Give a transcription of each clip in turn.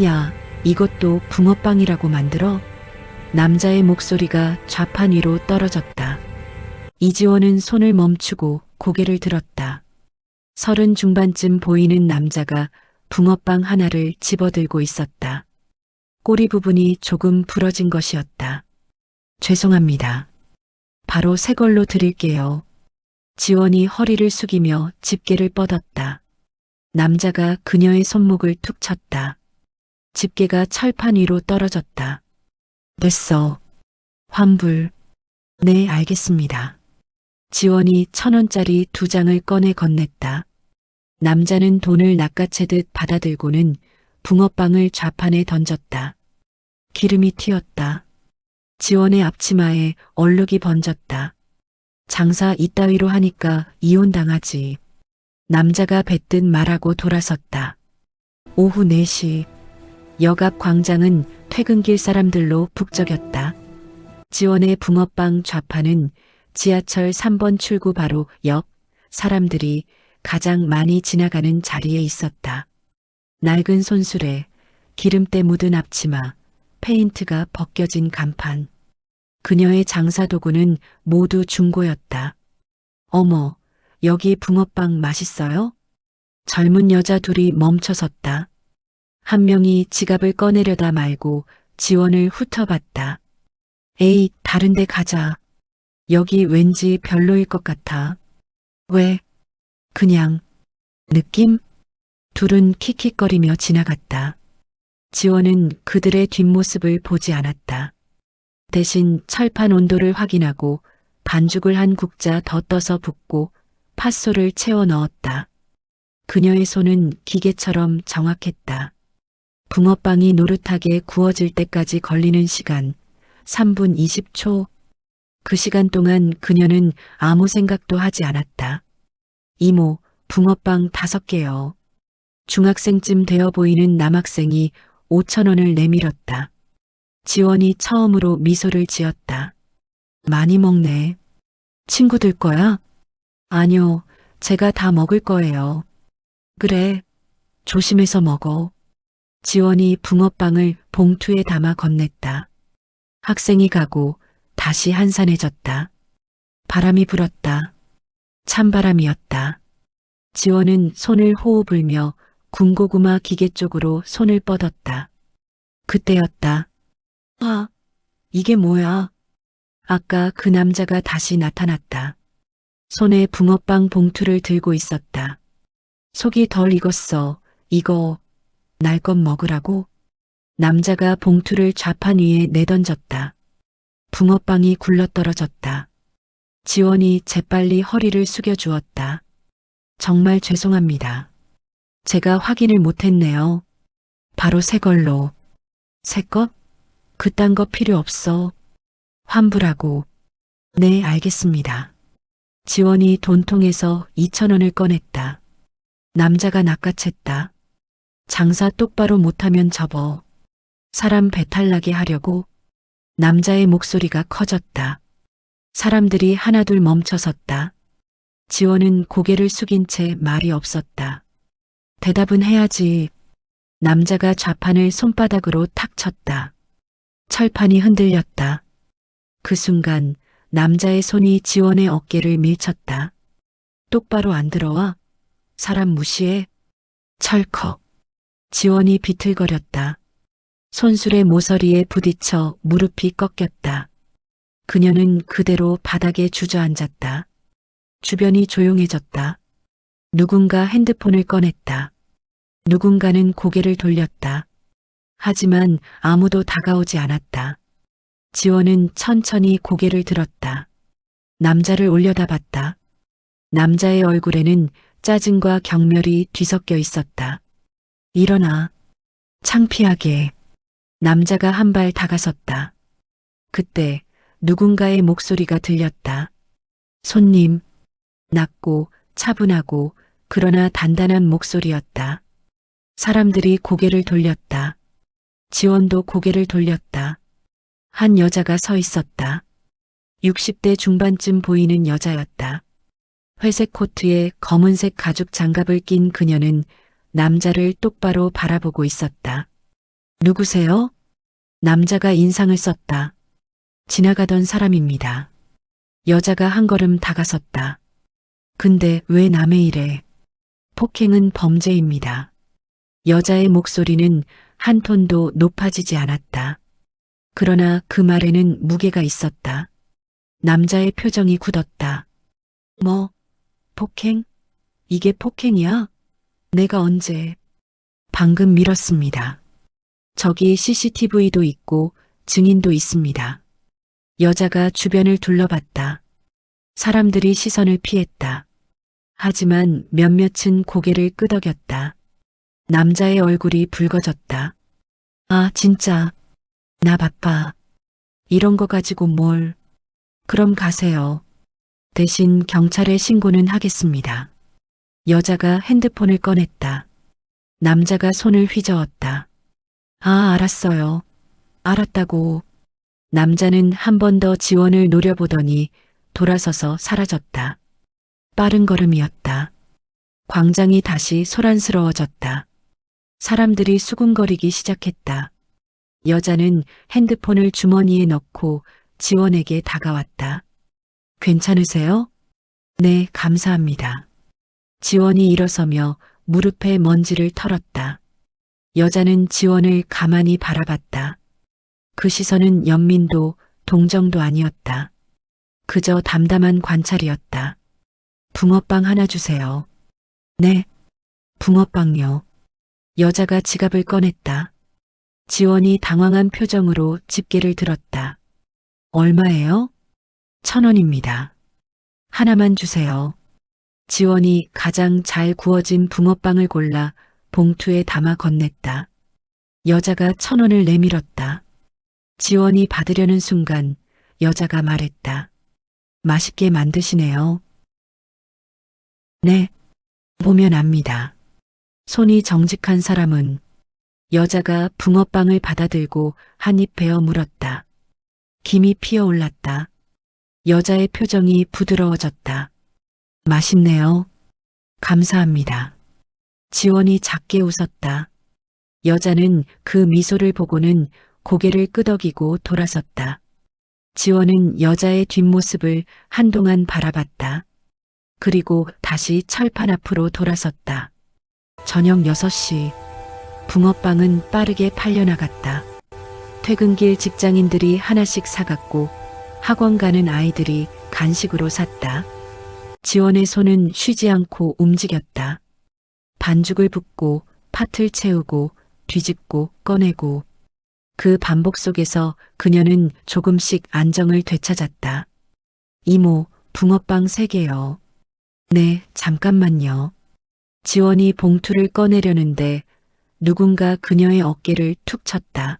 야, 이것도 붕어빵이라고 만들어? 남자의 목소리가 좌판 위로 떨어졌다. 이지원은 손을 멈추고 고개를 들었다. 30 중반쯤 보이는 남자가 붕어빵 하나를 집어들고 있었다. 꼬리 부분이 조금 부러진 것이었다. 죄송합니다. 바로 새 걸로 드릴게요. 지원이 허리를 숙이며 집게를 뻗었다. 남자가 그녀의 손목을 툭 쳤다. 집게가 철판 위로 떨어졌다. 됐어. 환불. 네, 알겠습니다. 지원이 1,000원짜리 2장을 꺼내 건넸다. 남자는 돈을 낚아채듯 받아들고는 붕어빵을 좌판에 던졌다. 기름이 튀었다. 지원의 앞치마에 얼룩이 번졌다. 장사 이따위로 하니까 이혼당하지. 남자가 뱉듯 말하고 돌아섰다. 오후 4시. 역 앞 광장은 퇴근길 사람들로 북적였다. 지원의 붕어빵 좌판은 지하철 3번 출구 바로 옆 사람들이 가장 많이 지나가는 자리에 있었다. 낡은 손수레, 기름때 묻은 앞치마, 페인트가 벗겨진 간판. 그녀의 장사 도구는 모두 중고였다. 어머, 여기 붕어빵 맛있어요? 젊은 여자 둘이 멈춰섰다. 한 명이 지갑을 꺼내려다 말고 지원을 훑어봤다. 에이, 다른 데 가자. 여기 왠지 별로일 것 같아. 왜? 그냥. 느낌? 둘은 킥킥거리며 지나갔다. 지원은 그들의 뒷모습을 보지 않았다. 대신 철판 온도를 확인하고 반죽을 한 국자 더 떠서 붓고 팥소를 채워 넣었다. 그녀의 손은 기계처럼 정확했다. 붕어빵이 노릇하게 구워질 때까지 걸리는 시간, 3분 20초. 그 시간 동안 그녀는 아무 생각도 하지 않았다. 이모, 붕어빵 5개요. 중학생쯤 되어 보이는 남학생이 5,000원을 내밀었다. 지원이 처음으로 미소를 지었다. 많이 먹네. 친구들 거야? 아니요, 제가 다 먹을 거예요. 그래, 조심해서 먹어. 지원이 붕어빵을 봉투에 담아 건넸다. 학생이 가고 다시 한산해졌다. 바람이 불었다. 찬바람이었다. 지원은 손을 호호 불며 군고구마 기계 쪽으로 손을 뻗었다. 그때였다. 아, 이게 뭐야? 아까 그 남자가 다시 나타났다. 손에 붕어빵 봉투를 들고 있었다. 속이 덜 익었어. 이거 날 것 먹으라고? 남자가 봉투를 좌판 위에 내던졌다. 붕어빵이 굴러떨어졌다. 지원이 재빨리 허리를 숙여주었다. 정말 죄송합니다. 제가 확인을 못했네요. 바로 새 걸로. 새 것? 그딴 거 필요 없어. 환불하고. 네, 알겠습니다. 지원이 돈통에서 2,000원을 꺼냈다. 남자가 낚아챘다. 장사 똑바로 못하면 접어. 사람 배탈나게 하려고. 남자의 목소리가 커졌다. 사람들이 하나둘 멈춰섰다. 지원은 고개를 숙인 채 말이 없었다. 대답은 해야지. 남자가 좌판을 손바닥으로 탁 쳤다. 철판이 흔들렸다. 그 순간 남자의 손이 지원의 어깨를 밀쳤다. 똑바로 안 들어와? 사람 무시해? 철컥. 지원이 비틀거렸다. 손수레 모서리에 부딪혀 무릎이 꺾였다. 그녀는 그대로 바닥에 주저앉았다. 주변이 조용해졌다. 누군가 핸드폰을 꺼냈다. 누군가는 고개를 돌렸다. 하지만 아무도 다가오지 않았다. 지원은 천천히 고개를 들었다. 남자를 올려다봤다. 남자의 얼굴에는 짜증과 경멸이 뒤섞여 있었다. 일어나. 창피하게. 남자가 한 발 다가섰다. 그때 누군가의 목소리가 들렸다. 손님. 낮고 차분하고 그러나 단단한 목소리였다. 사람들이 고개를 돌렸다. 지원도 고개를 돌렸다. 한 여자가 서 있었다. 60대 중반쯤 보이는 여자였다. 회색 코트에 검은색 가죽 장갑을 낀 그녀는 남자를 똑바로 바라보고 있었다. 누구세요? 남자가 인상을 썼다. 지나가던 사람입니다. 여자가 한 걸음 다가섰다. 근데 왜 남의 일에? 폭행은 범죄입니다. 여자의 목소리는 한 톤도 높아지지 않았다. 그러나 그 말에는 무게가 있었다. 남자의 표정이 굳었다. 뭐, 폭행? 이게 폭행이야? 내가 언제? 방금 밀었습니다. 저기 CCTV도 있고 증인도 있습니다. 여자가 주변을 둘러봤다. 사람들이 시선을 피했다. 하지만 몇몇은 고개를 끄덕였다. 남자의 얼굴이 붉어졌다. 아, 진짜. 나 바빠. 이런 거 가지고 뭘. 그럼 가세요. 대신 경찰에 신고는 하겠습니다. 여자가 핸드폰을 꺼냈다. 남자가 손을 휘저었다. 아, 알았어요. 알았다고. 남자는 한 번 더 지원을 노려보더니 돌아서서 사라졌다. 빠른 걸음이었다. 광장이 다시 소란스러워졌다. 사람들이 수군거리기 시작했다. 여자는 핸드폰을 주머니에 넣고 지원에게 다가왔다. 괜찮으세요? 네, 감사합니다. 지원이 일어서며 무릎에 먼지를 털었다. 여자는 지원을 가만히 바라봤다. 그 시선은 연민도 동정도 아니었다. 그저 담담한 관찰이었다. 붕어빵 하나 주세요. 네, 붕어빵요. 여자가 지갑을 꺼냈다. 지원이 당황한 표정으로 집게를 들었다. 얼마예요? 1,000원입니다. 하나만 주세요. 지원이 가장 잘 구워진 붕어빵을 골라 봉투에 담아 건넸다. 여자가 1,000원을 내밀었다. 지원이 받으려는 순간 여자가 말했다. 맛있게 만드시네요. 네, 보면 압니다. 손이 정직한 사람은. 여자가 붕어빵을 받아들고 한 입 베어 물었다. 김이 피어올랐다. 여자의 표정이 부드러워졌다. 맛있네요. 감사합니다. 지원이 작게 웃었다. 여자는 그 미소를 보고는 고개를 끄덕이고 돌아섰다. 지원은 여자의 뒷모습을 한동안 바라봤다. 그리고 다시 철판 앞으로 돌아섰다. 저녁 6시 붕어빵은 빠르게 팔려나갔다. 퇴근길 직장인들이 하나씩 사갔고 학원 가는 아이들이 간식으로 샀다. 지원의 손은 쉬지 않고 움직였다. 반죽을 붓고 팥을 채우고 뒤집고 꺼내고 그 반복 속에서 그녀는 조금씩 안정을 되찾았다. 이모, 붕어빵 3개요. 네, 잠깐만요. 지원이 봉투를 꺼내려는데 누군가 그녀의 어깨를 툭 쳤다.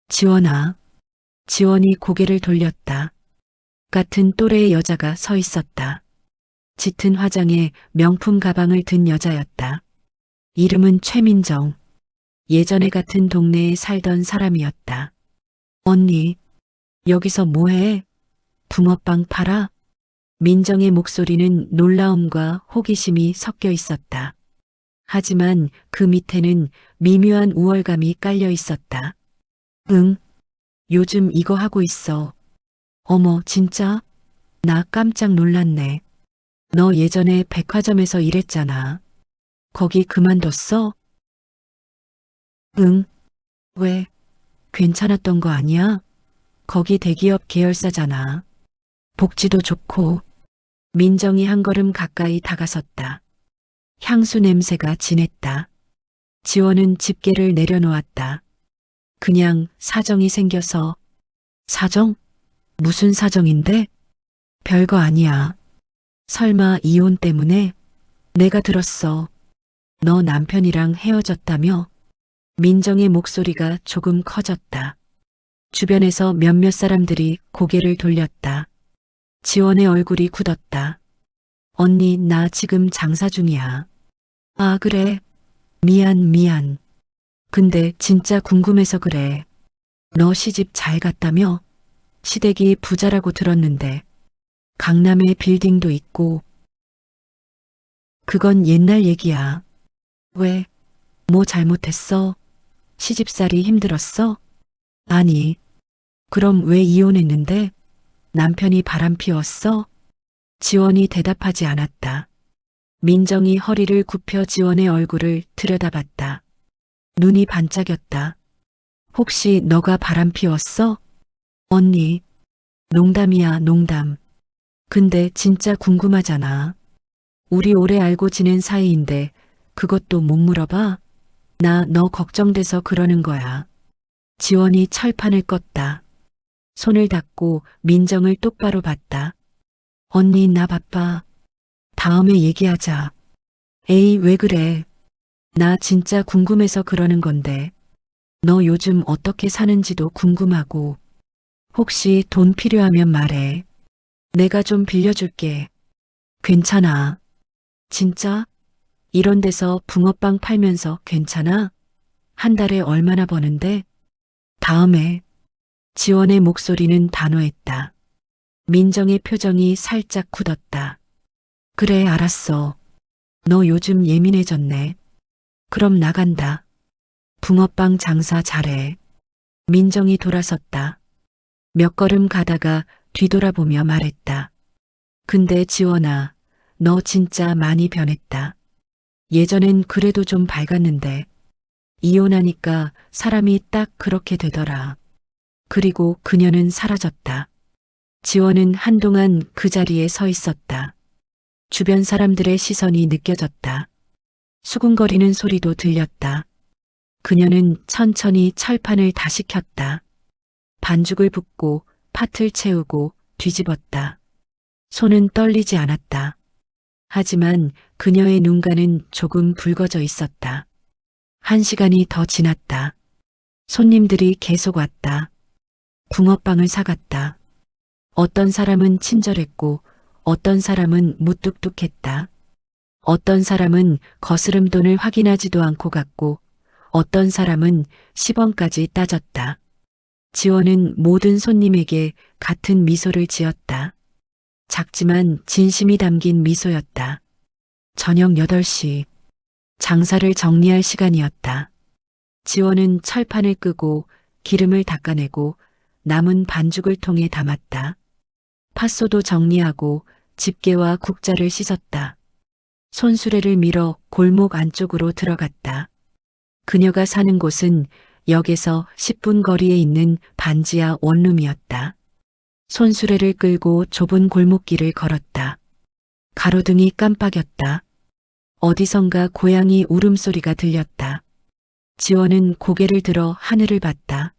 지원아. 지원이 고개를 돌렸다. 같은 또래의 여자가 서 있었다. 짙은 화장에 명품 가방을 든 여자였다. 이름은 최민정. 예전에 같은 동네에 살던 사람이었다. 언니, 여기서 뭐해? 붕어빵 팔아? 민정의 목소리는 놀라움과 호기심이 섞여 있었다. 하지만 그 밑에는 미묘한 우월감이 깔려 있었다. 응, 요즘 이거 하고 있어. 어머, 진짜? 나 깜짝 놀랐네. 너 예전에 백화점에서 일했잖아. 거기 그만뒀어? 응. 왜? 괜찮았던 거 아니야? 거기 대기업 계열사잖아. 복지도 좋고. 민정이 한 걸음 가까이 다가섰다. 향수 냄새가 진했다. 지원은 집게를 내려놓았다. 그냥 사정이 생겨서. 사정? 무슨 사정인데? 별거 아니야. 설마 이혼 때문에? 내가 들었어. 너 남편이랑 헤어졌다며? 민정의 목소리가 조금 커졌다. 주변에서 몇몇 사람들이 고개를 돌렸다. 지원의 얼굴이 굳었다. 언니, 나 지금 장사 중이야. 아, 그래. 미안. 근데 진짜 궁금해서 그래. 너 시집 잘 갔다며? 시댁이 부자라고 들었는데. 강남에 빌딩도 있고. 그건 옛날 얘기야. 왜? 뭐 잘못했어? 시집살이 힘들었어? 아니, 그럼 왜 이혼했는데? 남편이 바람피웠어? 지원이 대답하지 않았다. 민정이 허리를 굽혀 지원의 얼굴을 들여다봤다. 눈이 반짝였다. 혹시 너가 바람피웠어? 언니, 농담이야, 농담. 근데 진짜 궁금하잖아. 우리 오래 알고 지낸 사이인데 그것도 못 물어봐? 나 너 걱정돼서 그러는 거야. 지원이 철판을 껐다. 손을 닫고 민정을 똑바로 봤다. 언니 나 바빠. 다음에 얘기하자. 에이 왜 그래. 나 진짜 궁금해서 그러는 건데. 너 요즘 어떻게 사는지도 궁금하고. 혹시 돈 필요하면 말해. 내가 좀 빌려줄게. 괜찮아. 진짜? 이런 데서 붕어빵 팔면서 괜찮아? 한 달에 얼마나 버는데? 다음에 지원의 목소리는 단호했다. 민정의 표정이 살짝 굳었다. 그래 알았어. 너 요즘 예민해졌네. 그럼 나간다. 붕어빵 장사 잘해. 민정이 돌아섰다. 몇 걸음 가다가 뒤돌아보며 말했다. 근데 지원아, 너 진짜 많이 변했다. 예전엔 그래도 좀 밝았는데 이혼하니까 사람이 딱 그렇게 되더라. 그리고 그녀는 사라졌다. 지원은 한동안 그 자리에 서 있었다. 주변 사람들의 시선이 느껴졌다. 수군거리는 소리도 들렸다. 그녀는 천천히 철판을 다시 켰다. 반죽을 붓고 팥을 채우고 뒤집었다. 손은 떨리지 않았다. 하지만 그녀의 눈가는 조금 붉어져 있었다. 1시간이 더 지났다. 손님들이 계속 왔다. 붕어빵을 사갔다. 어떤 사람은 친절했고 어떤 사람은 무뚝뚝했다. 어떤 사람은 거스름 돈을 확인하지도 않고 갔고 어떤 사람은 10원까지 따졌다. 지원은 모든 손님에게 같은 미소를 지었다. 작지만 진심이 담긴 미소였다. 저녁 8시 장사를 정리할 시간이었다. 지원은 철판을 끄고 기름을 닦아내고 남은 반죽을 통에 담았다. 팥소도 정리하고 집게와 국자를 씻었다. 손수레를 밀어 골목 안쪽으로 들어갔다. 그녀가 사는 곳은 역에서 10분 거리에 있는 반지하 원룸이었다. 손수레를 끌고 좁은 골목길을 걸었다. 가로등이 깜빡였다. 어디선가 고양이 울음소리가 들렸다. 지원은 고개를 들어 하늘을 봤다.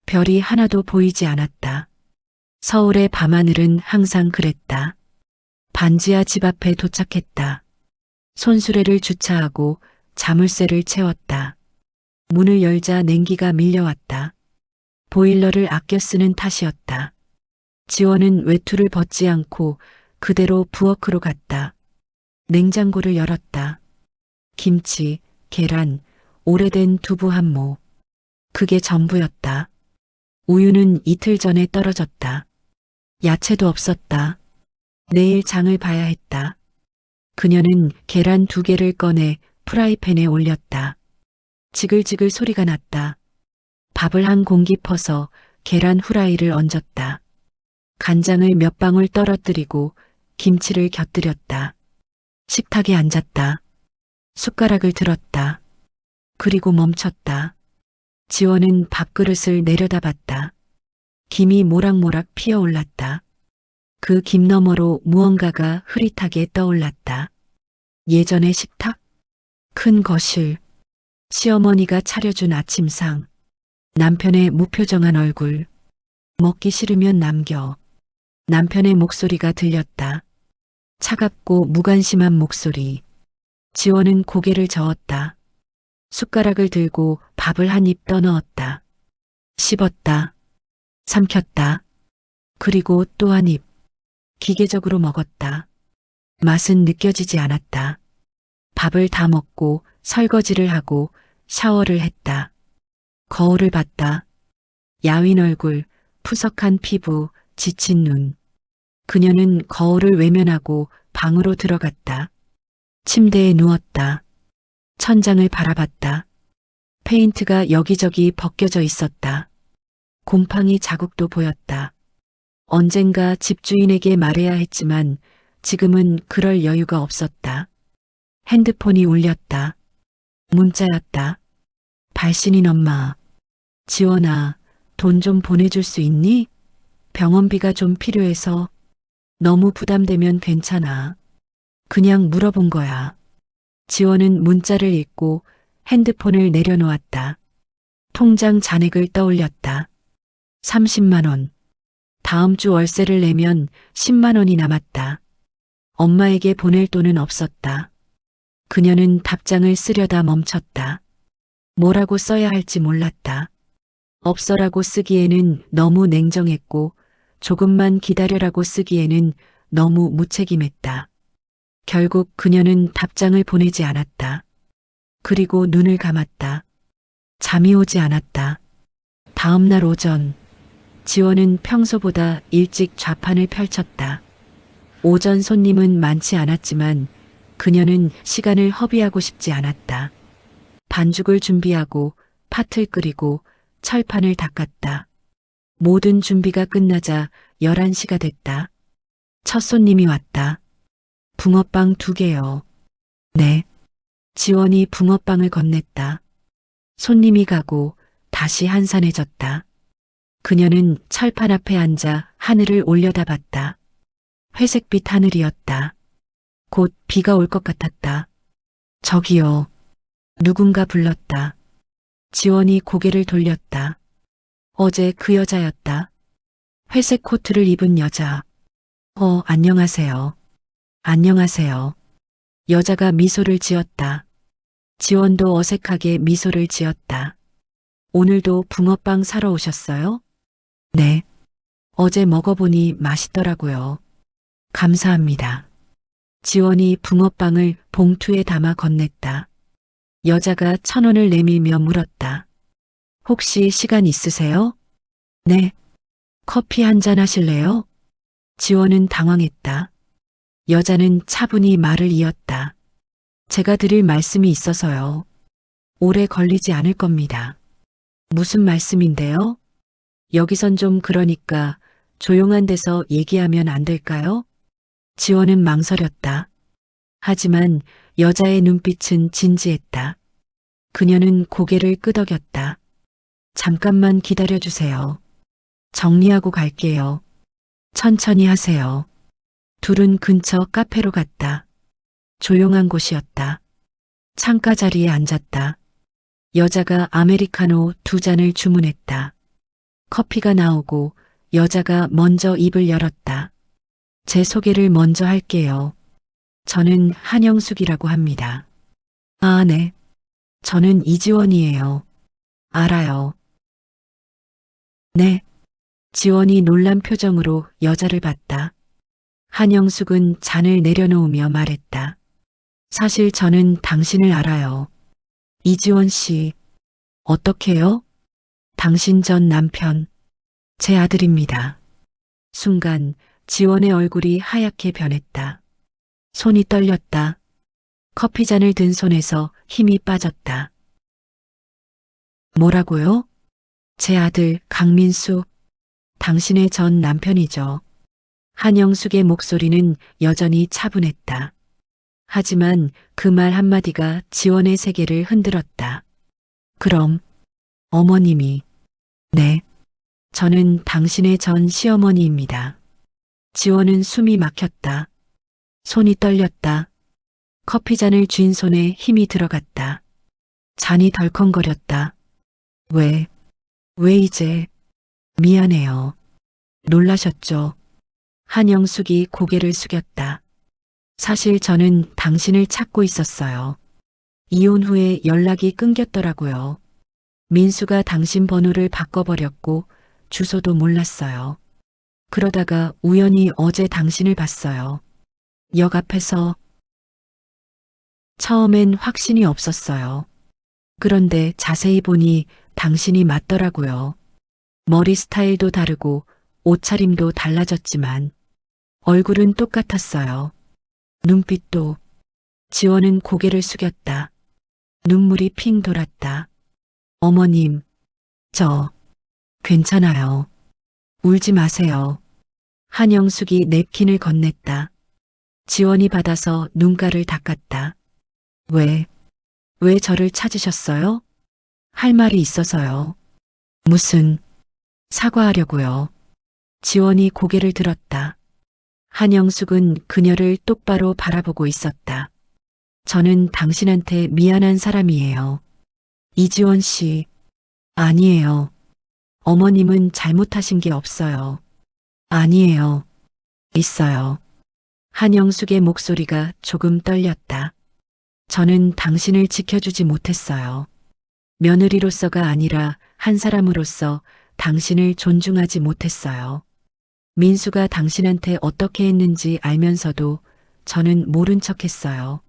별이 하나도 보이지 않았다. 서울의 밤하늘은 항상 그랬다. 반지하 집 앞에 도착했다. 손수레를 주차하고 자물쇠를 채웠다. 문을 열자 냉기가 밀려왔다. 보일러를 아껴 쓰는 탓이었다. 지원은 외투를 벗지 않고 그대로 부엌으로 갔다. 냉장고를 열었다. 김치, 계란, 오래된 두부 한 모. 그게 전부였다. 우유는 이틀 전에 떨어졌다. 야채도 없었다. 내일 장을 봐야 했다. 그녀는 계란 2개를 꺼내 프라이팬에 올렸다. 지글지글 소리가 났다. 밥을 한 공기 퍼서 계란 후라이를 얹었다. 간장을 몇 방울 떨어뜨리고 김치를 곁들였다. 식탁에 앉았다. 숟가락을 들었다. 그리고 멈췄다. 지원은 밥그릇을 내려다봤다. 김이 모락모락 피어올랐다. 그 김 너머로 무언가가 흐릿하게 떠올랐다. 예전의 식탁? 큰 거실. 시어머니가 차려준 아침상. 남편의 무표정한 얼굴. 먹기 싫으면 남겨. 남편의 목소리가 들렸다. 차갑고 무관심한 목소리. 지원은 고개를 저었다. 숟가락을 들고 밥을 한 입 떠넣었다. 씹었다. 삼켰다. 그리고 또 한 입. 기계적으로 먹었다. 맛은 느껴지지 않았다. 밥을 다 먹고 설거지를 하고 샤워를 했다. 거울을 봤다. 야윈 얼굴, 푸석한 피부, 지친 눈. 그녀는 거울을 외면하고 방으로 들어갔다. 침대에 누웠다. 천장을 바라봤다. 페인트가 여기저기 벗겨져 있었다. 곰팡이 자국도 보였다. 언젠가 집주인에게 말해야 했지만 지금은 그럴 여유가 없었다. 핸드폰이 울렸다. 문자였다. 발신인 엄마. 지원아, 돈 좀 보내줄 수 있니? 병원비가 좀 필요해서. 너무 부담되면 괜찮아. 그냥 물어본 거야. 지원은 문자를 읽고 핸드폰을 내려놓았다. 통장 잔액을 떠올렸다. 30만 원. 다음 주 월세를 내면 10만 원이 남았다. 엄마에게 보낼 돈은 없었다. 그녀는 답장을 쓰려다 멈췄다. 뭐라고 써야 할지 몰랐다. 없어라고 쓰기에는 너무 냉정했고 조금만 기다려라고 쓰기에는 너무 무책임했다. 결국 그녀는 답장을 보내지 않았다. 그리고 눈을 감았다. 잠이 오지 않았다. 다음 날 오전, 지원은 평소보다 일찍 좌판을 펼쳤다. 오전 손님은 많지 않았지만 그녀는 시간을 허비하고 싶지 않았다. 반죽을 준비하고 팥을 끓이고 철판을 닦았다. 모든 준비가 끝나자 11시가 됐다. 첫 손님이 왔다. 붕어빵 2개요. 네. 지원이 붕어빵을 건넸다. 손님이 가고 다시 한산해졌다. 그녀는 철판 앞에 앉아 하늘을 올려다봤다. 회색빛 하늘이었다. 곧 비가 올 것 같았다. 저기요. 누군가 불렀다. 지원이 고개를 돌렸다. 어제 그 여자였다. 회색 코트를 입은 여자. 안녕하세요. 안녕하세요. 여자가 미소를 지었다. 지원도 어색하게 미소를 지었다. 오늘도 붕어빵 사러 오셨어요? 네. 어제 먹어보니 맛있더라고요. 감사합니다. 지원이 붕어빵을 봉투에 담아 건넸다. 여자가 1,000원을 내밀며 물었다. 혹시 시간 있으세요? 네. 커피 한 잔 하실래요? 지원은 당황했다. 여자는 차분히 말을 이었다. 제가 드릴 말씀이 있어서요. 오래 걸리지 않을 겁니다. 무슨 말씀인데요? 여기선 좀 그러니까 조용한 데서 얘기하면 안 될까요? 지원은 망설였다. 하지만 여자의 눈빛은 진지했다. 그녀는 고개를 끄덕였다. 잠깐만 기다려주세요. 정리하고 갈게요. 천천히 하세요. 둘은 근처 카페로 갔다. 조용한 곳이었다. 창가 자리에 앉았다. 여자가 아메리카노 2잔을 주문했다. 커피가 나오고 여자가 먼저 입을 열었다. 제 소개를 먼저 할게요. 저는 한영숙이라고 합니다. 아, 네. 저는 이지원이에요. 알아요. 네. 지원이 놀란 표정으로 여자를 봤다. 한영숙은 잔을 내려놓으며 말했다. 사실 저는 당신을 알아요. 이지원 씨. 어떻게요? 당신 전 남편. 제 아들입니다. 순간 지원의 얼굴이 하얗게 변했다. 손이 떨렸다. 커피잔을 든 손에서 힘이 빠졌다. 뭐라고요? 제 아들 강민수. 당신의 전 남편이죠. 한영숙의 목소리는 여전히 차분했다. 하지만 그 말 한마디가 지원의 세계를 흔들었다. 그럼 어머님이. 네. 저는 당신의 전 시어머니입니다. 지원은 숨이 막혔다. 손이 떨렸다. 커피잔을 쥔 손에 힘이 들어갔다. 잔이 덜컹거렸다. 왜 이제? 미안해요. 놀라셨죠? 한영숙이 고개를 숙였다. 사실 저는 당신을 찾고 있었어요. 이혼 후에 연락이 끊겼더라고요. 민수가 당신 번호를 바꿔버렸고 주소도 몰랐어요. 그러다가 우연히 어제 당신을 봤어요. 역 앞에서. 처음엔 확신이 없었어요. 그런데 자세히 보니 당신이 맞더라고요. 머리 스타일도 다르고 옷차림도 달라졌지만 얼굴은 똑같았어요. 눈빛도. 지원은 고개를 숙였다. 눈물이 핑 돌았다. 어머님, 저 괜찮아요. 울지 마세요. 한영숙이 냅킨을 건넸다. 지원이 받아서 눈가를 닦았다. 왜 저를 찾으셨어요? 할 말이 있어서요. 무슨, 사과하려고요. 지원이 고개를 들었다. 한영숙은 그녀를 똑바로 바라보고 있었다. 저는 당신한테 미안한 사람이에요. 이지원 씨, 아니에요. 어머님은 잘못하신 게 없어요. 아니에요. 있어요. 한영숙의 목소리가 조금 떨렸다. 저는 당신을 지켜주지 못했어요. 며느리로서가 아니라 한 사람으로서 당신을 존중하지 못했어요. 민수가 당신한테 어떻게 했는지 알면서도 저는 모른 척 했어요.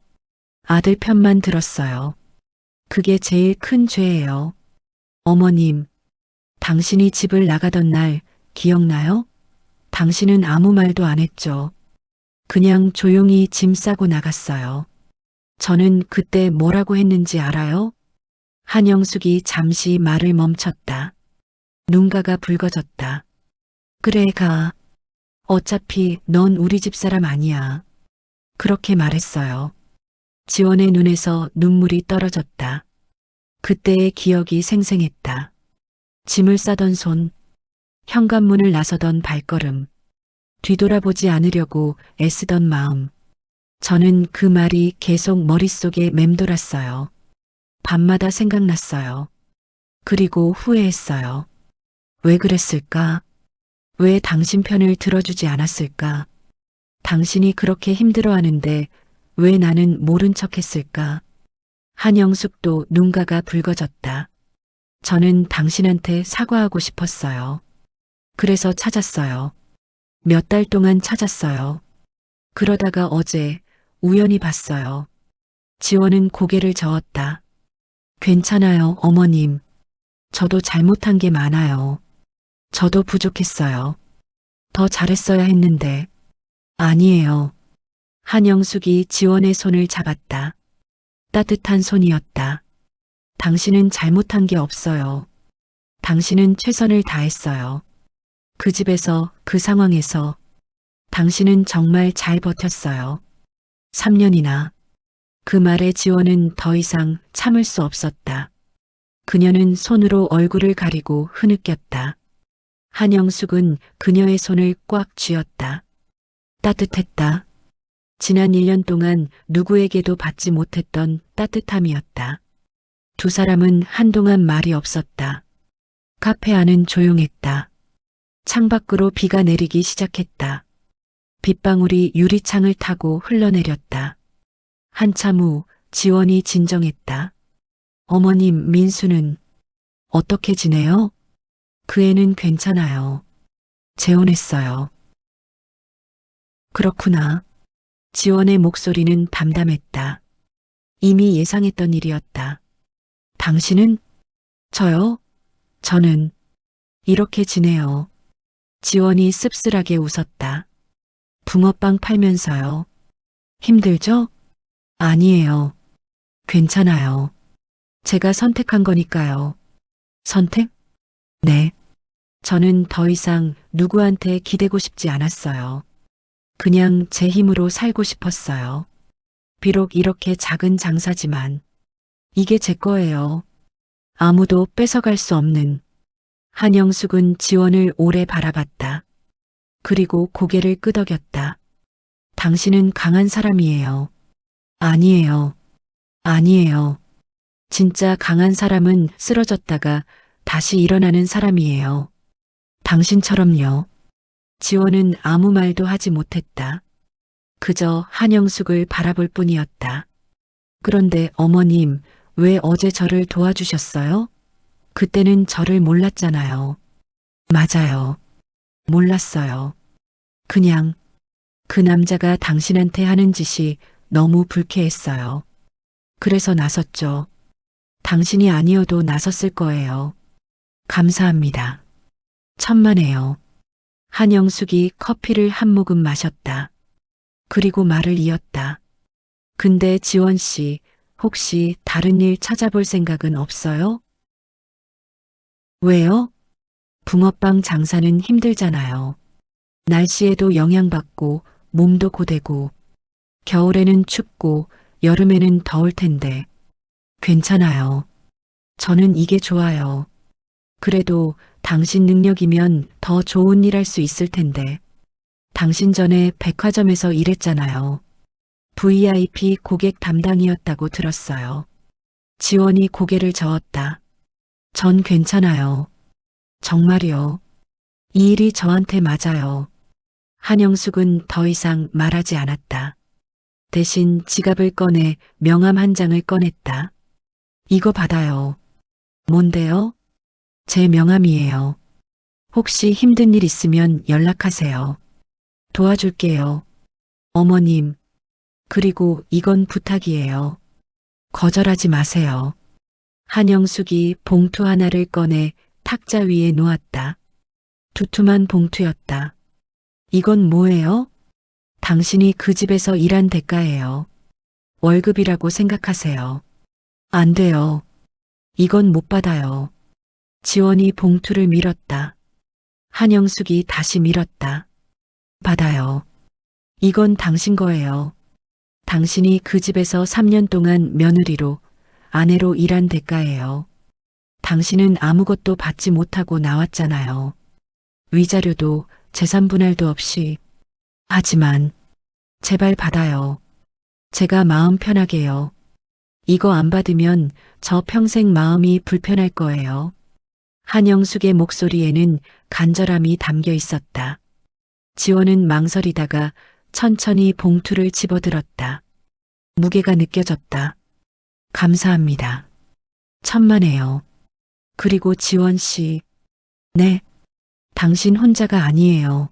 아들 편만 들었어요. 그게 제일 큰 죄예요. 어머님, 당신이 집을 나가던 날 기억나요? 당신은 아무 말도 안 했죠. 그냥 조용히 짐 싸고 나갔어요. 저는 그때 뭐라고 했는지 알아요? 한영숙이 잠시 말을 멈췄다. 눈가가 붉어졌다. 그래, 가. 어차피 넌 우리 집 사람 아니야. 그렇게 말했어요. 지원의 눈에서 눈물이 떨어졌다. 그때의 기억이 생생했다. 짐을 싸던 손, 현관문을 나서던 발걸음, 뒤돌아보지 않으려고 애쓰던 마음. 저는 그 말이 계속 머릿속에 맴돌았어요. 밤마다 생각났어요. 그리고 후회했어요. 왜 그랬을까? 왜 당신 편을 들어주지 않았을까? 당신이 그렇게 힘들어하는데 왜 나는 모른 척 했을까? 한영숙도 눈가가 붉어졌다. 저는 당신한테 사과하고 싶었어요. 그래서 찾았어요. 몇 달 동안 찾았어요. 그러다가 어제 우연히 봤어요. 지원은 고개를 저었다. 괜찮아요, 어머님. 저도 잘못한 게 많아요. 저도 부족했어요. 더 잘했어야 했는데. 아니에요. 한영숙이 지원의 손을 잡았다. 따뜻한 손이었다. 당신은 잘못한 게 없어요. 당신은 최선을 다했어요. 그 집에서, 그 상황에서 당신은 정말 잘 버텼어요. 3년이나. 그 말에 지원은 더 이상 참을 수 없었다. 그녀는 손으로 얼굴을 가리고 흐느꼈다. 한영숙은 그녀의 손을 꽉 쥐었다. 따뜻했다. 지난 1년 동안 누구에게도 받지 못했던 따뜻함이었다. 두 사람은 한동안 말이 없었다. 카페 안은 조용했다. 창밖으로 비가 내리기 시작했다. 빗방울이 유리창을 타고 흘러내렸다. 한참 후 지원이 진정했다. 어머님, 민수는 어떻게 지내요? 그 애는 괜찮아요. 재혼했어요. 그렇구나. 지원의 목소리는 담담했다. 이미 예상했던 일이었다. 당신은? 저요? 저는 이렇게 지내요. 지원이 씁쓸하게 웃었다. 붕어빵 팔면서요. 힘들죠? 아니에요. 괜찮아요. 제가 선택한 거니까요. 선택? 네. 저는 더 이상 누구한테 기대고 싶지 않았어요. 그냥 제 힘으로 살고 싶었어요. 비록 이렇게 작은 장사지만 이게 제 거예요. 아무도 뺏어갈 수 없는. 한영숙은 지원을 오래 바라봤다. 그리고 고개를 끄덕였다. 당신은 강한 사람이에요. 아니에요. 아니에요. 진짜 강한 사람은 쓰러졌다가 다시 일어나는 사람이에요. 당신처럼요. 지원은 아무 말도 하지 못했다. 그저 한영숙을 바라볼 뿐이었다. 그런데 어머님, 왜 어제 저를 도와주셨어요? 그때는 저를 몰랐잖아요. 맞아요. 몰랐어요. 그냥 그 남자가 당신한테 하는 짓이 너무 불쾌했어요. 그래서 나섰죠. 당신이 아니어도 나섰을 거예요. 감사합니다. 천만에요. 한영숙이 커피를 한 모금 마셨다. 그리고 말을 이었다. 근데 지원 씨, 혹시 다른 일 찾아볼 생각은 없어요? 왜요? 붕어빵 장사는 힘들잖아요. 날씨에도 영향받고 몸도 고되고 겨울에는 춥고 여름에는 더울 텐데 괜찮아요. 저는 이게 좋아요. 그래도 당신 능력이면 더 좋은 일 할 수 있을 텐데. 당신 전에 백화점에서 일했잖아요. VIP 고객 담당이었다고 들었어요. 지원이 고개를 저었다. 전 괜찮아요. 정말요. 이 일이 저한테 맞아요. 한영숙은 더 이상 말하지 않았다. 대신 지갑을 꺼내 명함 한 장을 꺼냈다. 이거 받아요. 뭔데요? 제 명함이에요. 혹시 힘든 일 있으면 연락하세요. 도와줄게요. 어머님, 그리고 이건 부탁이에요. 거절하지 마세요. 한영숙이 봉투 하나를 꺼내 탁자 위에 놓았다. 두툼한 봉투였다. 이건 뭐예요? 당신이 그 집에서 일한 대가예요. 월급이라고 생각하세요. 안 돼요. 이건 못 받아요. 지원이 봉투를 밀었다. 한영숙이 다시 밀었다. 받아요. 이건 당신 거예요. 당신이 그 집에서 3년 동안 며느리로, 아내로 일한 대가예요. 당신은 아무것도 받지 못하고 나왔잖아요. 위자료도 재산 분할도 없이. 하지만 제발 받아요. 제가 마음 편하게요. 이거 안 받으면 저 평생 마음이 불편할 거예요. 한영숙의 목소리에는 간절함이 담겨 있었다. 지원은 망설이다가 천천히 봉투를 집어들었다. 무게가 느껴졌다. 감사합니다. 천만에요. 그리고 지원 씨. 네. 당신 혼자가 아니에요.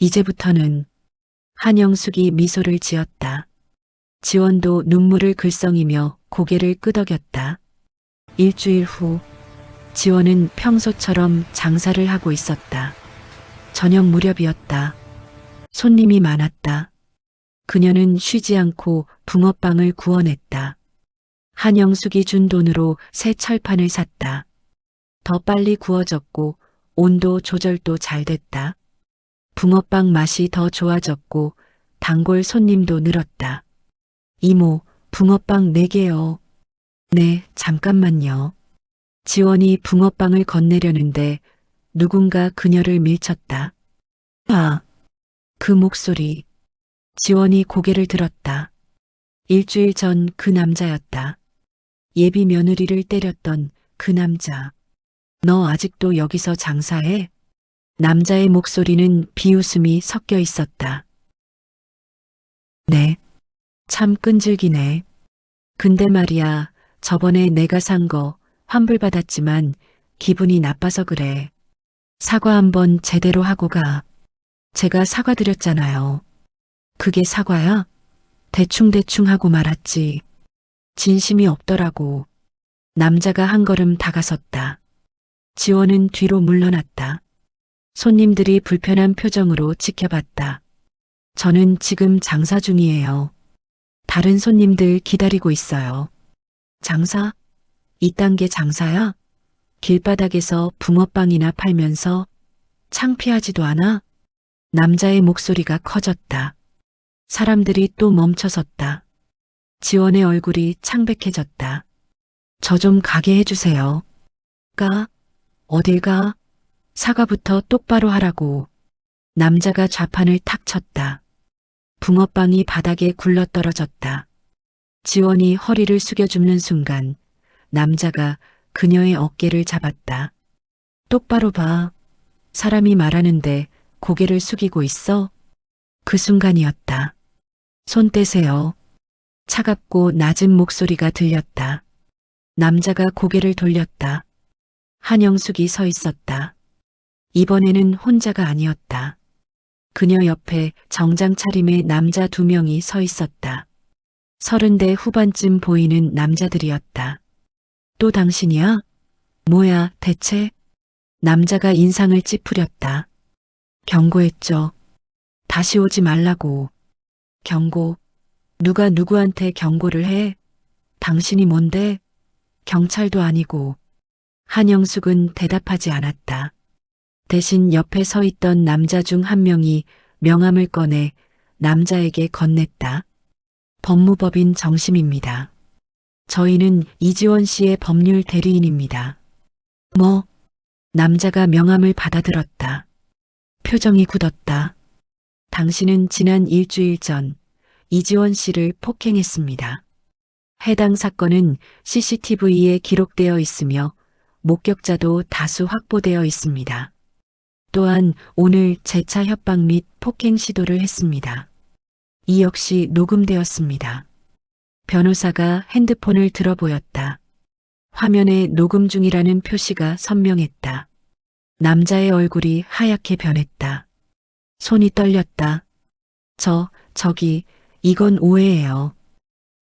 이제부터는. 한영숙이 미소를 지었다. 지원도 눈물을 글썽이며 고개를 끄덕였다. 일주일 후 지원은 평소처럼 장사를 하고 있었다. 저녁 무렵이었다. 손님이 많았다. 그녀는 쉬지 않고 붕어빵을 구워냈다. 한영숙이 준 돈으로 새 철판을 샀다. 더 빨리 구워졌고 온도 조절도 잘 됐다. 붕어빵 맛이 더 좋아졌고 단골 손님도 늘었다. 이모, 붕어빵 4개요. 네, 잠깐만요. 지원이 붕어빵을 건네려는데 누군가 그녀를 밀쳤다. 아, 그 목소리. 지원이 고개를 들었다. 일주일 전 그 남자였다. 예비 며느리를 때렸던 그 남자. 너 아직도 여기서 장사해? 남자의 목소리는 비웃음이 섞여 있었다. 네. 참 끈질기네. 근데 말이야, 저번에 내가 산 거 환불받았지만 기분이 나빠서 그래. 사과 한번 제대로 하고 가. 제가 사과드렸잖아요. 그게 사과야? 대충대충 하고 말았지. 진심이 없더라고. 남자가 한 걸음 다가섰다. 지원은 뒤로 물러났다. 손님들이 불편한 표정으로 지켜봤다. 저는 지금 장사 중이에요. 다른 손님들 기다리고 있어요. 장사? 이딴 게 장사야? 길바닥에서 붕어빵이나 팔면서 창피하지도 않아? 남자의 목소리가 커졌다. 사람들이 또 멈춰섰다. 지원의 얼굴이 창백해졌다. 저 좀 가게 해주세요. 가? 어딜 가? 사과부터 똑바로 하라고. 남자가 좌판을 탁 쳤다. 붕어빵이 바닥에 굴러떨어졌다. 지원이 허리를 숙여 줍는 순간 남자가 그녀의 어깨를 잡았다. 똑바로 봐. 사람이 말하는데 고개를 숙이고 있어? 그 순간이었다. 손 떼세요. 차갑고 낮은 목소리가 들렸다. 남자가 고개를 돌렸다. 한영숙이 서 있었다. 이번에는 혼자가 아니었다. 그녀 옆에 정장 차림의 남자 2명이 서 있었다. 30대 후반쯤 보이는 남자들이었다. 또 당신이야? 뭐야, 대체? 남자가 인상을 찌푸렸다. 경고했죠. 다시 오지 말라고. 경고. 누가 누구한테 경고를 해? 당신이 뭔데? 경찰도 아니고. 한영숙은 대답하지 않았다. 대신 옆에 서 있던 남자 중 한 명이 명함을 꺼내 남자에게 건넸다. 법무법인 정심입니다. 저희는 이지원 씨의 법률 대리인입니다. 뭐? 남자가 명함을 받아들었다. 표정이 굳었다. 당신은 지난 일주일 전 이지원 씨를 폭행했습니다. 해당 사건은 CCTV에 기록되어 있으며 목격자도 다수 확보되어 있습니다. 또한 오늘 재차 협박 및 폭행 시도를 했습니다. 이 역시 녹음되었습니다. 변호사가 핸드폰을 들어 보였다. 화면에 녹음 중이라는 표시가 선명했다. 남자의 얼굴이 하얗게 변했다. 손이 떨렸다. 저기, 이건 오해예요.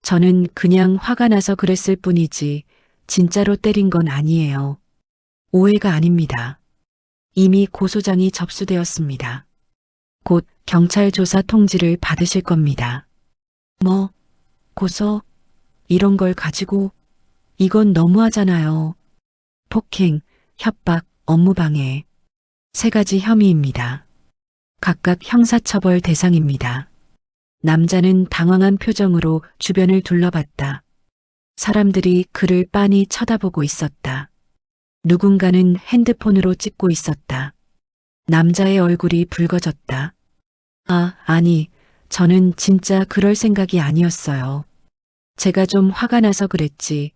저는 그냥 화가 나서 그랬을 뿐이지, 진짜로 때린 건 아니에요. 오해가 아닙니다. 이미 고소장이 접수되었습니다. 곧 경찰 조사 통지를 받으실 겁니다. 뭐, 고소? 이런 걸 가지고? 이건 너무하잖아요. 폭행, 협박, 업무방해. 3가지 혐의입니다. 각각 형사처벌 대상입니다. 남자는 당황한 표정으로 주변을 둘러봤다. 사람들이 그를 빤히 쳐다보고 있었다. 누군가는 핸드폰으로 찍고 있었다. 남자의 얼굴이 붉어졌다. 아니, 저는 진짜 그럴 생각이 아니었어요. 제가 좀 화가 나서 그랬지,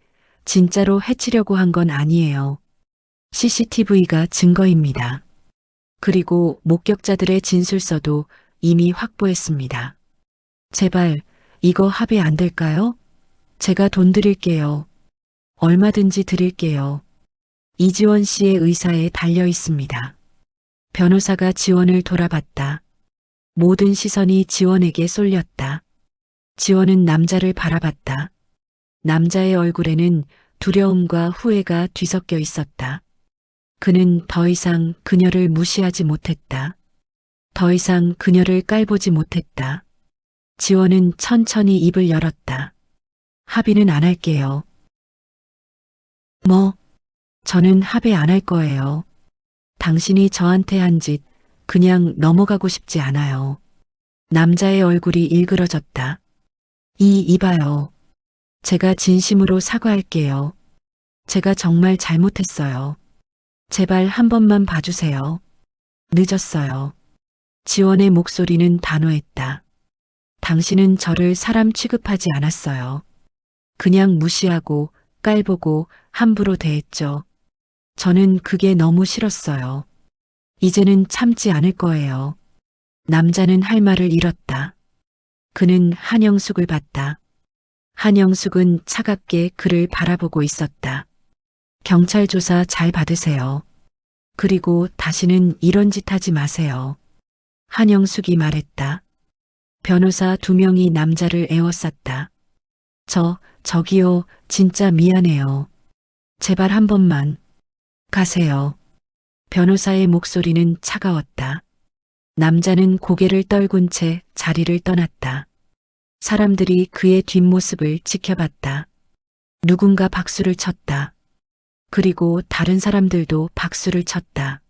진짜로 해치려고 한 건 아니에요. CCTV가 증거입니다. 그리고 목격자들의 진술서도 이미 확보했습니다. 제발, 이거 합의 안 될까요? 제가 돈 드릴게요. 얼마든지 드릴게요. 이지원 씨의 의사에 달려 있습니다. 변호사가 지원을 돌아봤다. 모든 시선이 지원에게 쏠렸다. 지원은 남자를 바라봤다. 남자의 얼굴에는 두려움과 후회가 뒤섞여 있었다. 그는 더 이상 그녀를 무시하지 못했다. 더 이상 그녀를 깔보지 못했다. 지원은 천천히 입을 열었다. 합의는 안 할게요. 뭐? 저는 합의 안 할 거예요. 당신이 저한테 한 짓 그냥 넘어가고 싶지 않아요. 남자의 얼굴이 일그러졌다. 이봐요. 제가 진심으로 사과할게요. 제가 정말 잘못했어요. 제발 한 번만 봐주세요. 늦었어요. 지원의 목소리는 단호했다. 당신은 저를 사람 취급하지 않았어요. 그냥 무시하고 깔보고 함부로 대했죠. 저는 그게 너무 싫었어요. 이제는 참지 않을 거예요. 남자는 할 말을 잃었다. 그는 한영숙을 봤다. 한영숙은 차갑게 그를 바라보고 있었다. 경찰 조사 잘 받으세요. 그리고 다시는 이런 짓 하지 마세요. 한영숙이 말했다. 변호사 2명이 남자를 에워쌌다. 저기요, 진짜 미안해요. 제발 한 번만. 가세요. 변호사의 목소리는 차가웠다. 남자는 고개를 떨군 채 자리를 떠났다. 사람들이 그의 뒷모습을 지켜봤다. 누군가 박수를 쳤다. 그리고 다른 사람들도 박수를 쳤다.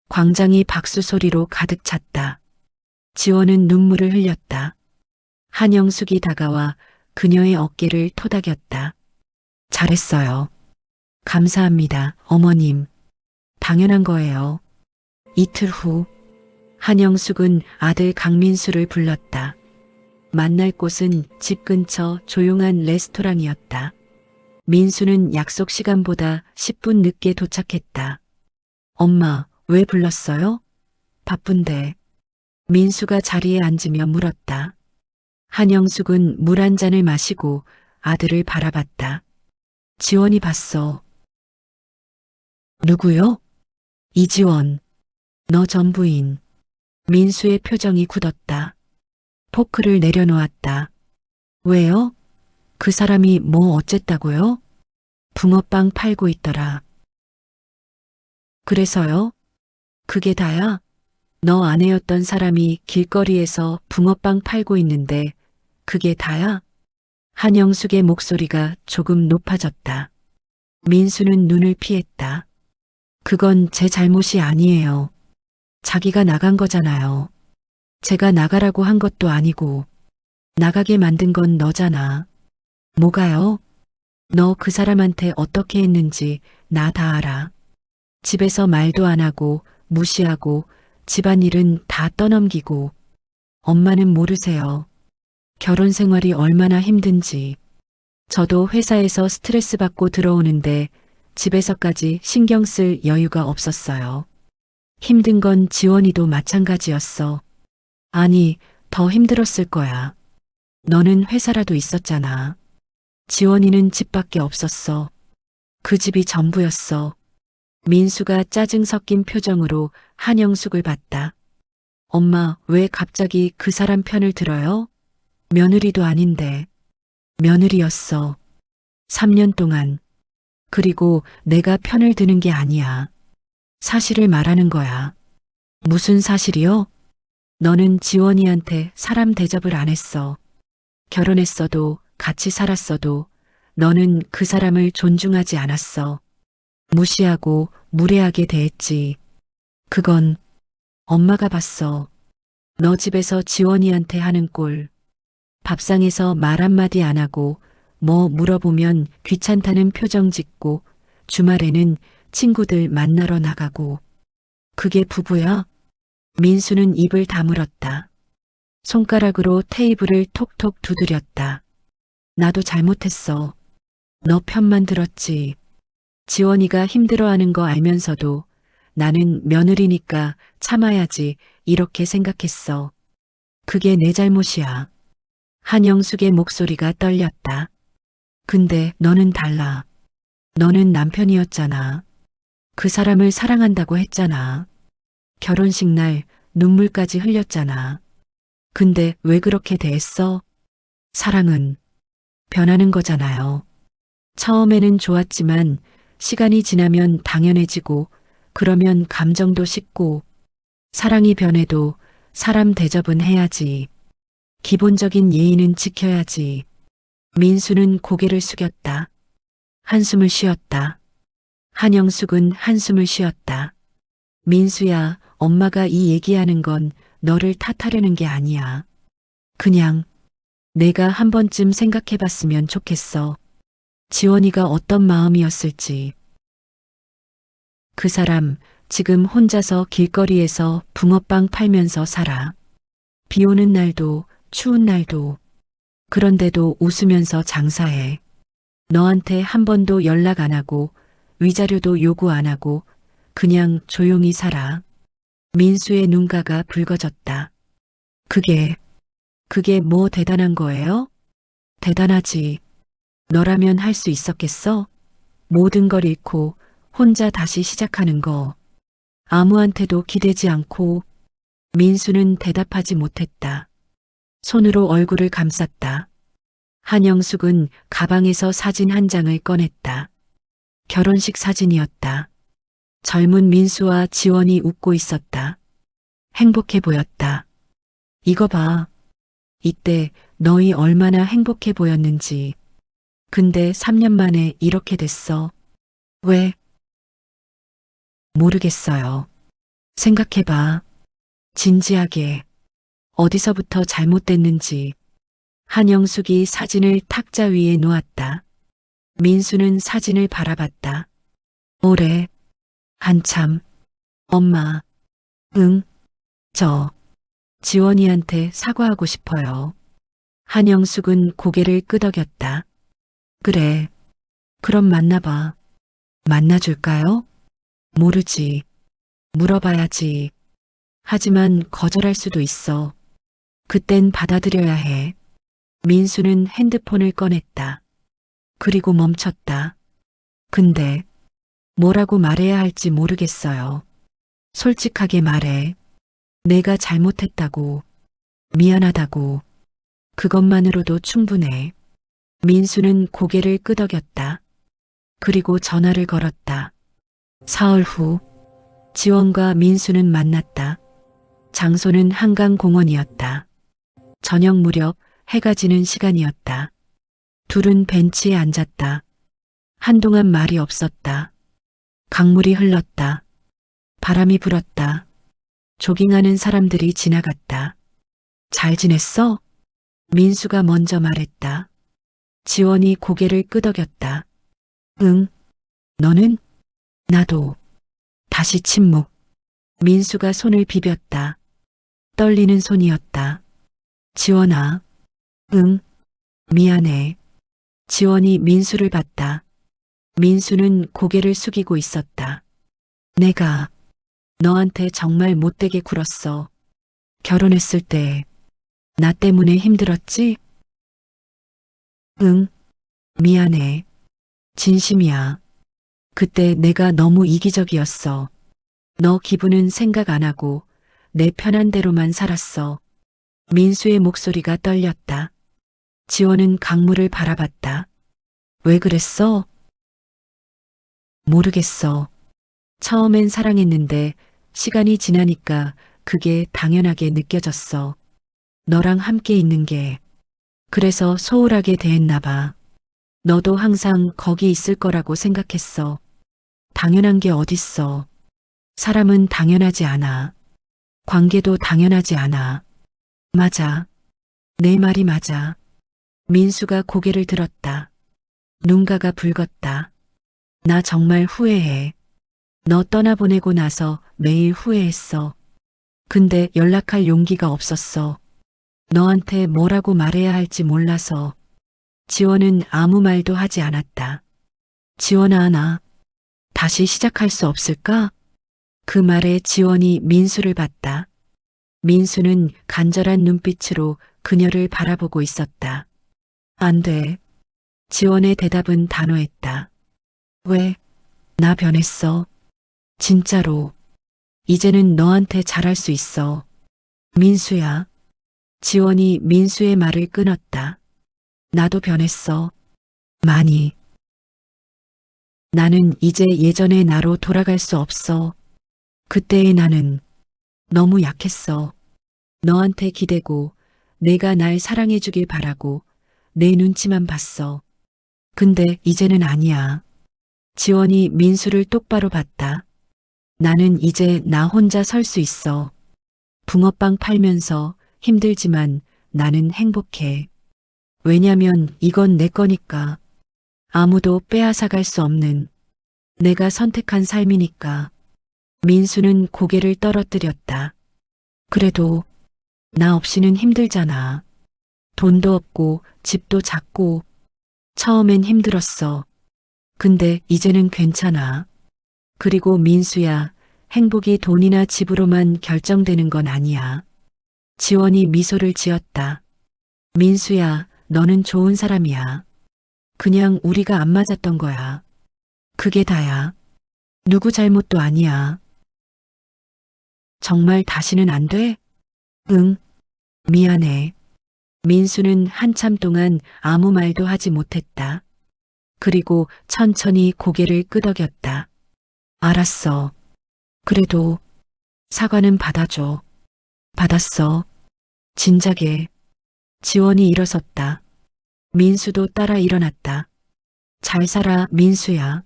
광장이 박수 소리로 가득 찼다. 지원은 눈물을 흘렸다. 한영숙이 다가와 그녀의 어깨를 토닥였다. 잘했어요. 감사합니다, 어머님. 당연한 거예요. 이틀 후, 한영숙은 아들 강민수를 불렀다. 만날 곳은 집 근처 조용한 레스토랑이었다. 민수는 약속 시간보다 10분 늦게 도착했다. 엄마, 왜 불렀어요? 바쁜데. 민수가 자리에 앉으며 물었다. 한영숙은 물 한 잔을 마시고 아들을 바라봤다. 지원이 봤어. 누구요? 이지원. 너 전 부인. 민수의 표정이 굳었다. 포크를 내려놓았다. 왜요? 그 사람이 뭐 어쨌다고요? 붕어빵 팔고 있더라. 그래서요? 그게 다야? 너 아내였던 사람이 길거리에서 붕어빵 팔고 있는데 그게 다야? 한영숙의 목소리가 조금 높아졌다. 민수는 눈을 피했다. 그건 제 잘못이 아니에요. 자기가 나간 거잖아요. 제가 나가라고 한 것도 아니고 나가게 만든 건 너잖아. 뭐가요? 너 그 사람한테 어떻게 했는지 나 다 알아. 집에서 말도 안 하고 무시하고 집안일은 다 떠넘기고 엄마는 모르세요. 결혼 생활이 얼마나 힘든지. 저도 회사에서 스트레스 받고 들어오는데 집에서까지 신경 쓸 여유가 없었어요. 힘든 건 지원이도 마찬가지였어. 아니, 더 힘들었을 거야. 너는 회사라도 있었잖아. 지원이는 집밖에 없었어. 그 집이 전부였어. 민수가 짜증 섞인 표정으로 한영숙을 봤다. 엄마, 왜 갑자기 그 사람 편을 들어요? 며느리도 아닌데. 며느리였어. 3년 동안. 그리고 내가 편을 드는 게 아니야. 사실을 말하는 거야. 무슨 사실이요? 너는 지원이한테 사람 대접을 안 했어. 결혼했어도 같이 살았어도 너는 그 사람을 존중하지 않았어. 무시하고 무례하게 대했지. 그건 엄마가 봤어. 너 집에서 지원이한테 하는 꼴. 밥상에서 말 한마디 안 하고 뭐 물어보면 귀찮다는 표정 짓고 주말에는 친구들 만나러 나가고. 그게 부부야? 민수는 입을 다물었다. 손가락으로 테이블을 톡톡 두드렸다. 나도 잘못했어. 너 편만 들었지. 지원이가 힘들어하는 거 알면서도 나는 며느리니까 참아야지 이렇게 생각했어. 그게 내 잘못이야. 한영숙의 목소리가 떨렸다. 근데 너는 달라. 너는 남편이었잖아. 그 사람을 사랑한다고 했잖아. 결혼식 날 눈물까지 흘렸잖아. 근데 왜 그렇게 대했어? 사랑은 변하는 거잖아요. 처음에는 좋았지만 시간이 지나면 당연해지고 그러면 감정도 식고 사랑이 변해도 사람 대접은 해야지. 기본적인 예의는 지켜야지. 민수는 고개를 숙였다. 한숨을 쉬었다. 한영숙은 한숨을 쉬었다. 민수야, 엄마가 이 얘기하는 건 너를 탓하려는 게 아니야. 그냥 내가 한 번쯤 생각해 봤으면 좋겠어. 지원이가 어떤 마음이었을지. 그 사람 지금 혼자서 길거리에서 붕어빵 팔면서 살아. 비 오는 날도 추운 날도. 그런데도 웃으면서 장사해. 너한테 한 번도 연락 안 하고 위자료도 요구 안 하고 그냥 조용히 살아. 민수의 눈가가 붉어졌다. 그게 뭐 대단한 거예요? 대단하지. 너라면 할 수 있었겠어? 모든 걸 잃고 혼자 다시 시작하는 거. 아무한테도 기대지 않고. 민수는 대답하지 못했다. 손으로 얼굴을 감쌌다. 한영숙은 가방에서 사진 한 장을 꺼냈다. 결혼식 사진이었다. 젊은 민수와 지원이 웃고 있었다. 행복해 보였다. 이거 봐. 이때 너희 얼마나 행복해 보였는지. 근데 3년 만에 이렇게 됐어. 왜? 모르겠어요. 생각해봐. 진지하게. 어디서부터 잘못됐는지. 한영숙이 사진을 탁자 위에 놓았다. 민수는 사진을 바라봤다. 오래. 한참. 엄마. 응. 저. 지원이한테 사과하고 싶어요. 한영숙은 고개를 끄덕였다. 그래. 그럼 만나봐. 만나줄까요? 모르지. 물어봐야지. 하지만 거절할 수도 있어. 그땐 받아들여야 해. 민수는 핸드폰을 꺼냈다. 그리고 멈췄다. 근데 뭐라고 말해야 할지 모르겠어요. 솔직하게 말해. 내가 잘못했다고. 미안하다고. 그것만으로도 충분해. 민수는 고개를 끄덕였다. 그리고 전화를 걸었다. 사흘 후 지원과 민수는 만났다. 장소는 한강공원이었다. 저녁 무렵 해가 지는 시간이었다. 둘은 벤치에 앉았다. 한동안 말이 없었다. 강물이 흘렀다. 바람이 불었다. 조깅하는 사람들이 지나갔다. 잘 지냈어? 민수가 먼저 말했다. 지원이 고개를 끄덕였다. 응. 너는? 나도. 다시 침묵. 민수가 손을 비볐다. 떨리는 손이었다. 지원아. 응. 미안해. 지원이 민수를 봤다. 민수는 고개를 숙이고 있었다. 내가 너한테 정말 못되게 굴었어. 결혼했을 때 나 때문에 힘들었지? 응. 미안해. 진심이야. 그때 내가 너무 이기적이었어. 너 기분은 생각 안 하고 내 편한 대로만 살았어. 민수의 목소리가 떨렸다. 지원은 강물을 바라봤다. 왜 그랬어? 모르겠어. 처음엔 사랑했는데 시간이 지나니까 그게 당연하게 느껴졌어. 너랑 함께 있는 게. 그래서 소홀하게 대했나 봐. 너도 항상 거기 있을 거라고 생각했어. 당연한 게 어딨어. 사람은 당연하지 않아. 관계도 당연하지 않아. 맞아. 내 말이 맞아. 민수가 고개를 들었다. 눈가가 붉었다. 나 정말 후회해. 너 떠나보내고 나서 매일 후회했어. 근데 연락할 용기가 없었어. 너한테 뭐라고 말해야 할지 몰라서. 지원은 아무 말도 하지 않았다. 지원아, 나 다시 시작할 수 없을까? 그 말에 지원이 민수를 봤다. 민수는 간절한 눈빛으로 그녀를 바라보고 있었다. 안 돼. 지원의 대답은 단호했다. 왜? 나 변했어. 진짜로. 이제는 너한테 잘할 수 있어. 민수야. 지원이 민수의 말을 끊었다. 나도 변했어. 많이. 나는 이제 예전의 나로 돌아갈 수 없어. 그때의 나는 너무 약했어. 너한테 기대고 내가 날 사랑해주길 바라고 내 눈치만 봤어. 근데 이제는 아니야. 지원이 민수를 똑바로 봤다. 나는 이제 나 혼자 설 수 있어. 붕어빵 팔면서 힘들지만 나는 행복해. 왜냐면 이건 내 거니까. 아무도 빼앗아갈 수 없는 내가 선택한 삶이니까. 민수는 고개를 떨어뜨렸다. 그래도 나 없이는 힘들잖아. 돈도 없고 집도 작고 처음엔 힘들었어. 근데 이제는 괜찮아. 그리고 민수야, 행복이 돈이나 집으로만 결정되는 건 아니야. 지원이 미소를 지었다. 민수야, 너는 좋은 사람이야. 그냥 우리가 안 맞았던 거야. 그게 다야. 누구 잘못도 아니야. 정말 다시는 안 돼? 응, 미안해. 민수는 한참 동안 아무 말도 하지 못했다. 그리고 천천히 고개를 끄덕였다. 알았어. 그래도 사과는 받아줘. 받았어. 진작에. 지원이 일어섰다. 민수도 따라 일어났다. 잘 살아, 민수야.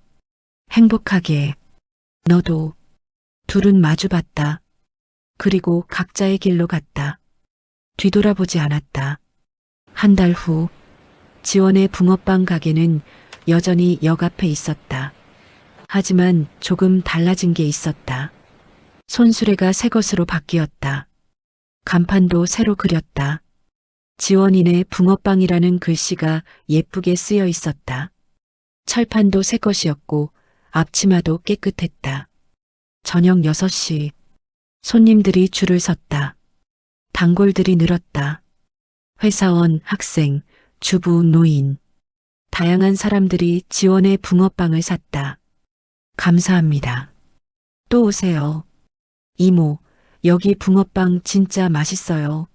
행복하게. 너도. 둘은 마주봤다. 그리고 각자의 길로 갔다. 뒤돌아보지 않았다. 한 달 후, 지원의 붕어빵 가게는 여전히 역 앞에 있었다. 하지만 조금 달라진 게 있었다. 손수레가 새 것으로 바뀌었다. 간판도 새로 그렸다. 지원인의 붕어빵이라는 글씨가 예쁘게 쓰여 있었다. 철판도 새 것이었고 앞치마도 깨끗했다. 저녁 6시 손님들이 줄을 섰다. 단골들이 늘었다. 회사원, 학생, 주부, 노인. 다양한 사람들이 지원의 붕어빵을 샀다. 감사합니다. 또 오세요. 이모, 여기 붕어빵 진짜 맛있어요.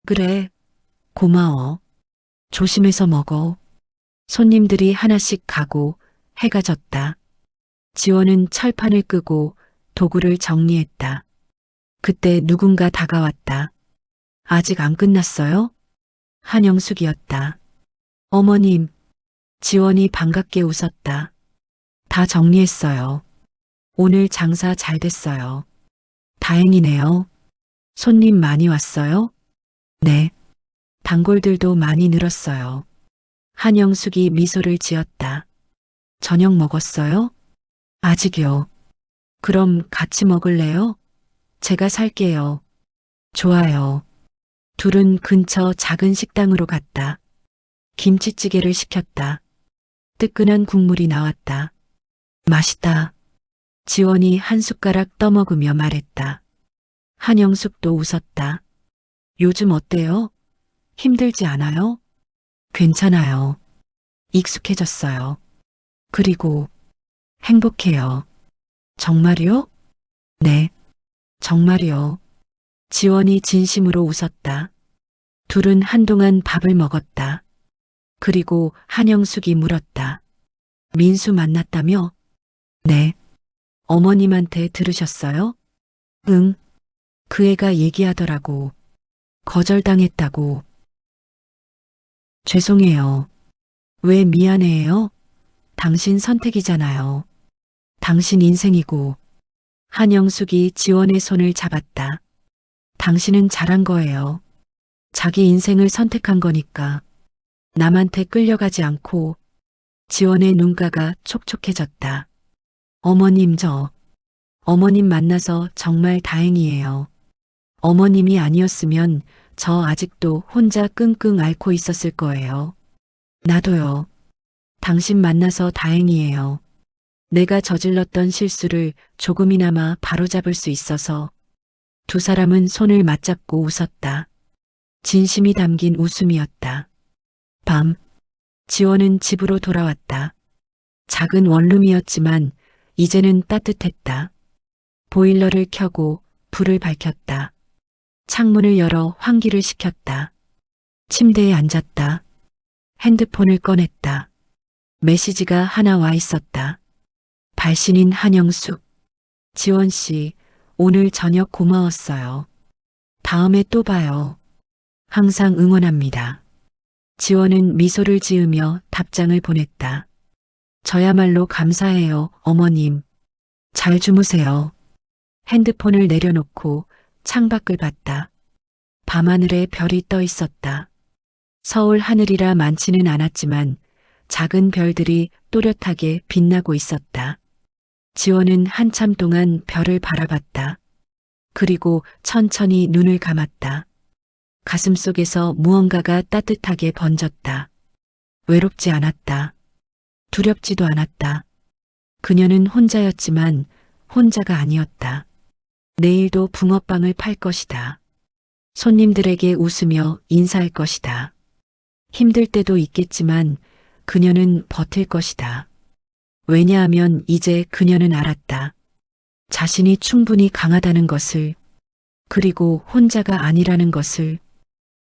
그래, 고마워. 조심해서 먹어. 손님들이 하나씩 가고 해가 졌다. 지원은 철판을 끄고 도구를 정리했다. 그때 누군가 다가왔다. 아직 안 끝났어요? 한영숙이었다. 어머님, 지원이 반갑게 웃었다. 다 정리했어요. 오늘 장사 잘 됐어요. 다행이네요. 손님 많이 왔어요? 네. 단골들도 많이 늘었어요. 한영숙이 미소를 지었다. 저녁 먹었어요? 아직요. 그럼 같이 먹을래요? 제가 살게요. 좋아요. 둘은 근처 작은 식당으로 갔다. 김치찌개를 시켰다. 뜨끈한 국물이 나왔다. 맛있다. 지원이 한 숟가락 떠먹으며 말했다. 한영숙도 웃었다. 요즘 어때요? 힘들지 않아요? 괜찮아요. 익숙해졌어요. 그리고 행복해요. 정말요? 네, 정말요. 지원이 진심으로 웃었다. 둘은 한동안 밥을 먹었다. 그리고 한영숙이 물었다. 민수 만났다며? 네. 어머님한테 들으셨어요? 응. 그 애가 얘기하더라고. 거절당했다고. 죄송해요. 왜 미안해해요? 당신 선택이잖아요. 당신 인생이고. 한영숙이 지원의 손을 잡았다. 당신은 잘한 거예요. 자기 인생을 선택한 거니까. 남한테 끌려가지 않고. 지원의 눈가가 촉촉해졌다. 어머님 만나서 정말 다행이에요. 어머님이 아니었으면 저 아직도 혼자 끙끙 앓고 있었을 거예요. 나도요. 당신 만나서 다행이에요. 내가 저질렀던 실수를 조금이나마 바로잡을 수 있어서. 두 사람은 손을 맞잡고 웃었다. 진심이 담긴 웃음이었다. 밤, 지원은 집으로 돌아왔다. 작은 원룸이었지만 이제는 따뜻했다. 보일러를 켜고 불을 밝혔다. 창문을 열어 환기를 시켰다. 침대에 앉았다. 핸드폰을 꺼냈다. 메시지가 하나 와 있었다. 발신인 한영숙. 지원 씨, 오늘 저녁 고마웠어요. 다음에 또 봐요. 항상 응원합니다. 지원은 미소를 지으며 답장을 보냈다. 저야말로 감사해요, 어머님. 잘 주무세요. 핸드폰을 내려놓고 창밖을 봤다. 밤하늘에 별이 떠 있었다. 서울 하늘이라 많지는 않았지만 작은 별들이 또렷하게 빛나고 있었다. 지원은 한참 동안 별을 바라봤다. 그리고 천천히 눈을 감았다. 가슴속에서 무언가가 따뜻하게 번졌다. 외롭지 않았다. 두렵지도 않았다. 그녀는 혼자였지만 혼자가 아니었다. 내일도 붕어빵을 팔 것이다. 손님들에게 웃으며 인사할 것이다. 힘들 때도 있겠지만 그녀는 버틸 것이다. 왜냐하면 이제 그녀는 알았다. 자신이 충분히 강하다는 것을, 그리고 혼자가 아니라는 것을.